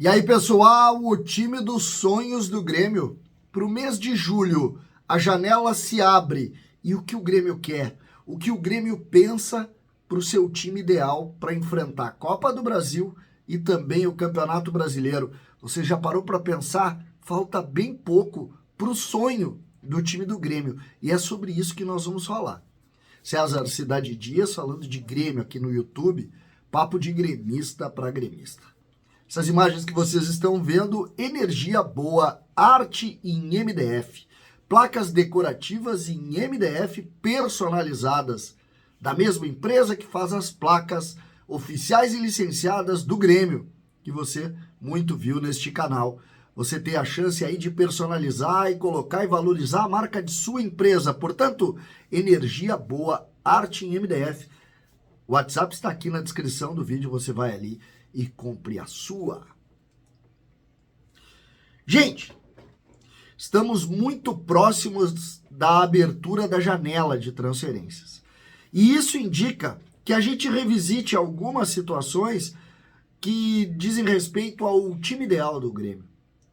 E aí, pessoal, o time dos sonhos do Grêmio. Para o mês de julho, a janela se abre. E o que o Grêmio quer? O que o Grêmio pensa para o seu time ideal para enfrentar a Copa do Brasil e também o Campeonato Brasileiro? Você já parou para pensar? Falta bem pouco para o sonho do time do Grêmio. E é sobre isso que nós vamos falar. César Cidade Dias falando de Grêmio aqui no YouTube. Papo de gremista para gremista. Essas imagens que vocês estão vendo, energia boa, arte em MDF, placas decorativas em MDF personalizadas, da mesma empresa que faz as placas oficiais e licenciadas do Grêmio, que você muito viu neste canal. Você tem a chance aí de personalizar e colocar e valorizar a marca de sua empresa. Portanto, energia boa, arte em MDF. O WhatsApp está aqui na descrição do vídeo, você vai ali e compre a sua. Gente, estamos muito próximos da abertura da janela de transferências. E isso indica que a gente revisite algumas situações que dizem respeito ao time ideal do Grêmio.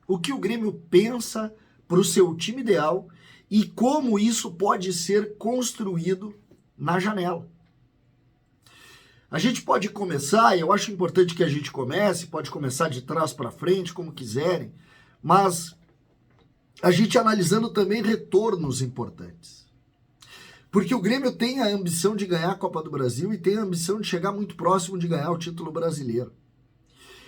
O que o Grêmio pensa para o seu time ideal e como isso pode ser construído na janela. A gente pode começar, e eu acho importante que a gente comece, pode começar de trás para frente, como quiserem, mas a gente analisando também retornos importantes. Porque o Grêmio tem a ambição de ganhar a Copa do Brasil e tem a ambição de chegar muito próximo de ganhar o título brasileiro.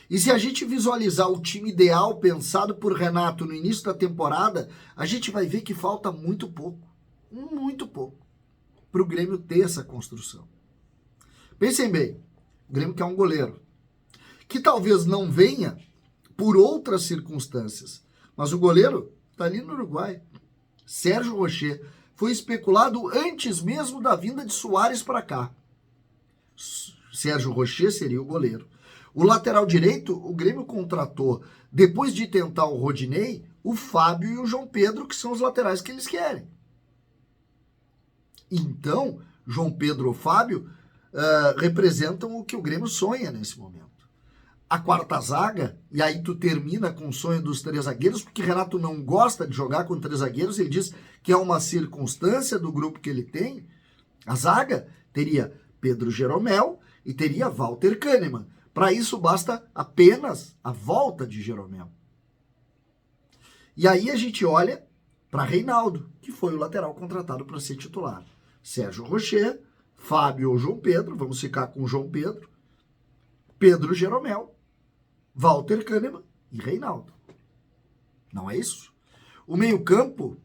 E se a gente visualizar o time ideal pensado por Renato no início da temporada, a gente vai ver que falta muito pouco para o Grêmio ter essa construção. Pensem bem, o Grêmio quer um goleiro, que talvez não venha por outras circunstâncias, mas o goleiro está ali no Uruguai. Sérgio Rocher foi especulado antes mesmo da vinda de Soares para cá. Sérgio Rocher seria o goleiro. O lateral direito, o Grêmio contratou, depois de tentar o Rodinei, o Fábio e o João Pedro, que são os laterais que eles querem. Então, João Pedro ou Fábio representam o que o Grêmio sonha nesse momento. A quarta zaga, e aí tu termina com o sonho dos três zagueiros, porque Renato não gosta de jogar com três zagueiros, ele diz que é uma circunstância do grupo que ele tem. A zaga teria Pedro Jeromel e teria Walter Kahneman. Para isso basta apenas a volta de Jeromel. E aí a gente olha para Reinaldo, que foi o lateral contratado para ser titular. Sérgio Rocher, Fábio ou João Pedro, vamos ficar com João Pedro, Pedro Jeromel, Walter Kahneman e Reinaldo. Não é isso? O meio-campo,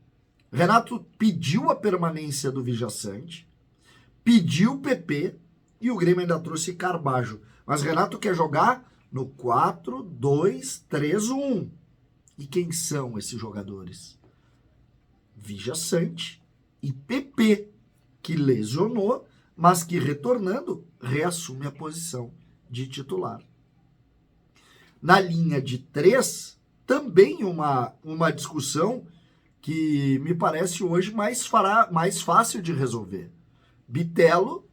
Renato pediu a permanência do Vijaçante, pediu o PP e o Grêmio ainda trouxe Carbajo. Mas Renato quer jogar no 4-2-3-1. E quem são esses jogadores? Vijaçante e PP, que lesionou, mas que retornando, reassume a posição de titular. Na linha de 3, também uma discussão que me parece hoje mais fácil de resolver. Bitelo,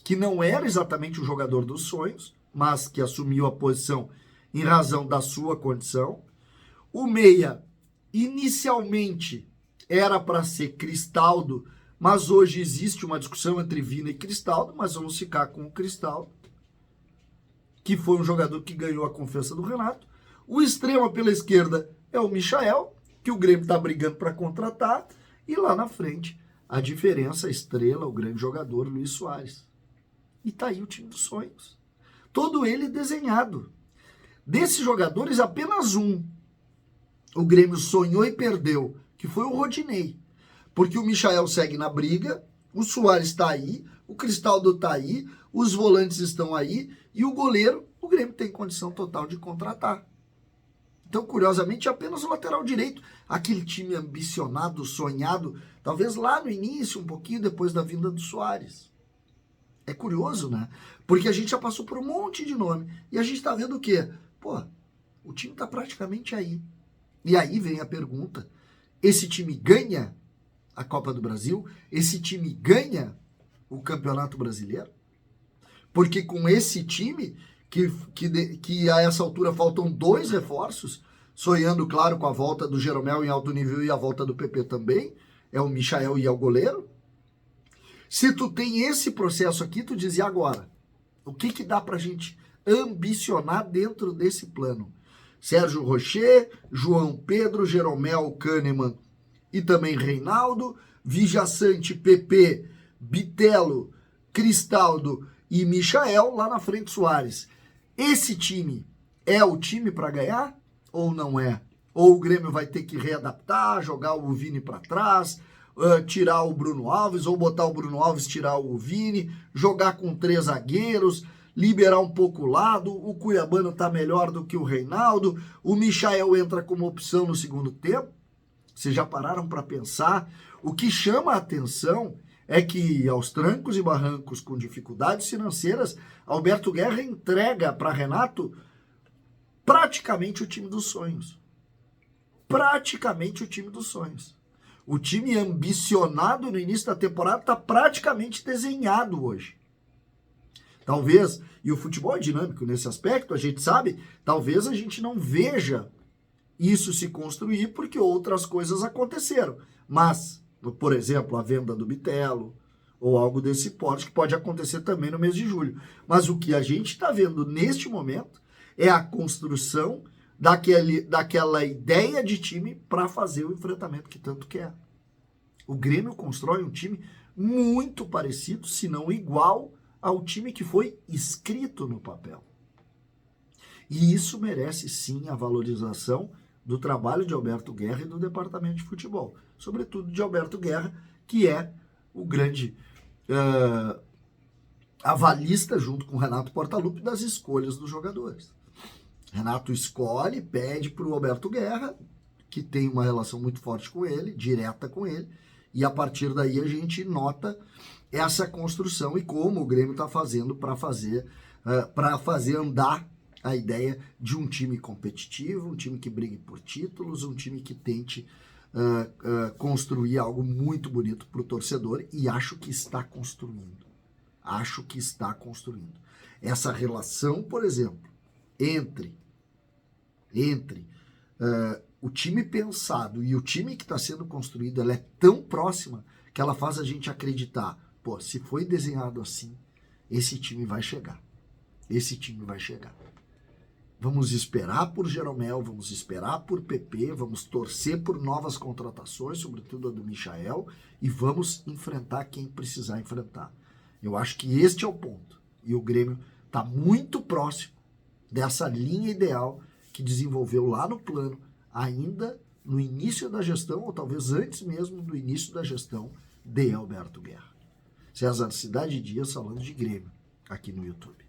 que não era exatamente o jogador dos sonhos, mas que assumiu a posição em razão da sua condição. O meia, inicialmente, era para ser Cristaldo, mas hoje existe uma discussão entre Vina e Cristaldo, mas vamos ficar com o Cristaldo, que foi um jogador que ganhou a confiança do Renato. O extremo pela esquerda é o Michael, que o Grêmio está brigando para contratar, e lá na frente, a diferença, a estrela, o grande jogador, Luis Soares. E tá aí o time dos sonhos. Todo ele desenhado. Desses jogadores, apenas um o Grêmio sonhou e perdeu, que foi o Rodinei. Porque o Michael segue na briga, o Soares está aí, o Cristaldo está aí, os volantes estão aí, e o goleiro, o Grêmio tem condição total de contratar. Então, curiosamente, apenas o lateral direito, aquele time ambicionado, sonhado, talvez lá no início, um pouquinho depois da vinda do Soares. É curioso, né? Porque a gente já passou por um monte de nome. E a gente tá vendo o quê? Pô, o time tá praticamente aí. E aí vem a pergunta. Esse time ganha a Copa do Brasil? Esse time ganha o Campeonato Brasileiro? Porque com esse time que a essa altura faltam 2 reforços, sonhando, claro, com a volta do Jeromel em alto nível e a volta do PP também, é o Michael e é o goleiro. Se tu tem esse processo aqui, tu diz, e agora? O que dá pra gente ambicionar dentro desse plano? Sérgio Rocher, João Pedro, Jeromel, Kahneman e também Reinaldo, Vijaçante, PP, Bitelo, Cristaldo e Michael, lá na frente Soares. Esse time é o time para ganhar ou não é? Ou o Grêmio vai ter que readaptar, jogar o Vini para trás, tirar o Bruno Alves, ou botar o Bruno Alves, tirar o Vini, jogar com 3 zagueiros, liberar um pouco o lado, o Cuiabano tá melhor do que o Reinaldo, o Michael entra como opção no segundo tempo. Vocês já pararam para pensar? O que chama a atenção é que, aos trancos e barrancos, com dificuldades financeiras, Alberto Guerra entrega para Renato praticamente o time dos sonhos. Praticamente o time dos sonhos. O time ambicionado no início da temporada está praticamente desenhado hoje. Talvez, e o futebol é dinâmico nesse aspecto, a gente sabe, talvez a gente não veja isso se construir porque outras coisas aconteceram. Mas, por exemplo, a venda do Bitelo, ou algo desse porte, que pode acontecer também no mês de julho. Mas o que a gente está vendo neste momento é a construção daquela ideia de time para fazer o enfrentamento que tanto quer. O Grêmio constrói um time muito parecido, se não igual, ao time que foi escrito no papel. E isso merece sim a valorização do trabalho de Alberto Guerra e do departamento de futebol. Sobretudo de Alberto Guerra, que é o grande avalista, junto com o Renato Portaluppi, das escolhas dos jogadores. Renato escolhe, pede para o Alberto Guerra, que tem uma relação muito forte com ele, direta com ele, e a partir daí a gente nota essa construção e como o Grêmio está fazendo para fazer andar a ideia de um time competitivo, um time que brigue por títulos, um time que tente construir algo muito bonito para o torcedor, e acho que está construindo. Acho que está construindo. Essa relação, por exemplo, entre o time pensado e o time que está sendo construído, ela é tão próxima que ela faz a gente acreditar, pô, se foi desenhado assim, esse time vai chegar. Esse time vai chegar. Vamos esperar por Jeromel, vamos esperar por PP, vamos torcer por novas contratações, sobretudo a do Michael, e vamos enfrentar quem precisar enfrentar. Eu acho que este é o ponto. E o Grêmio está muito próximo dessa linha ideal que desenvolveu lá no plano, ainda no início da gestão, ou talvez antes mesmo do início da gestão de Alberto Guerra. César Cidade Dias falando de Grêmio aqui no YouTube.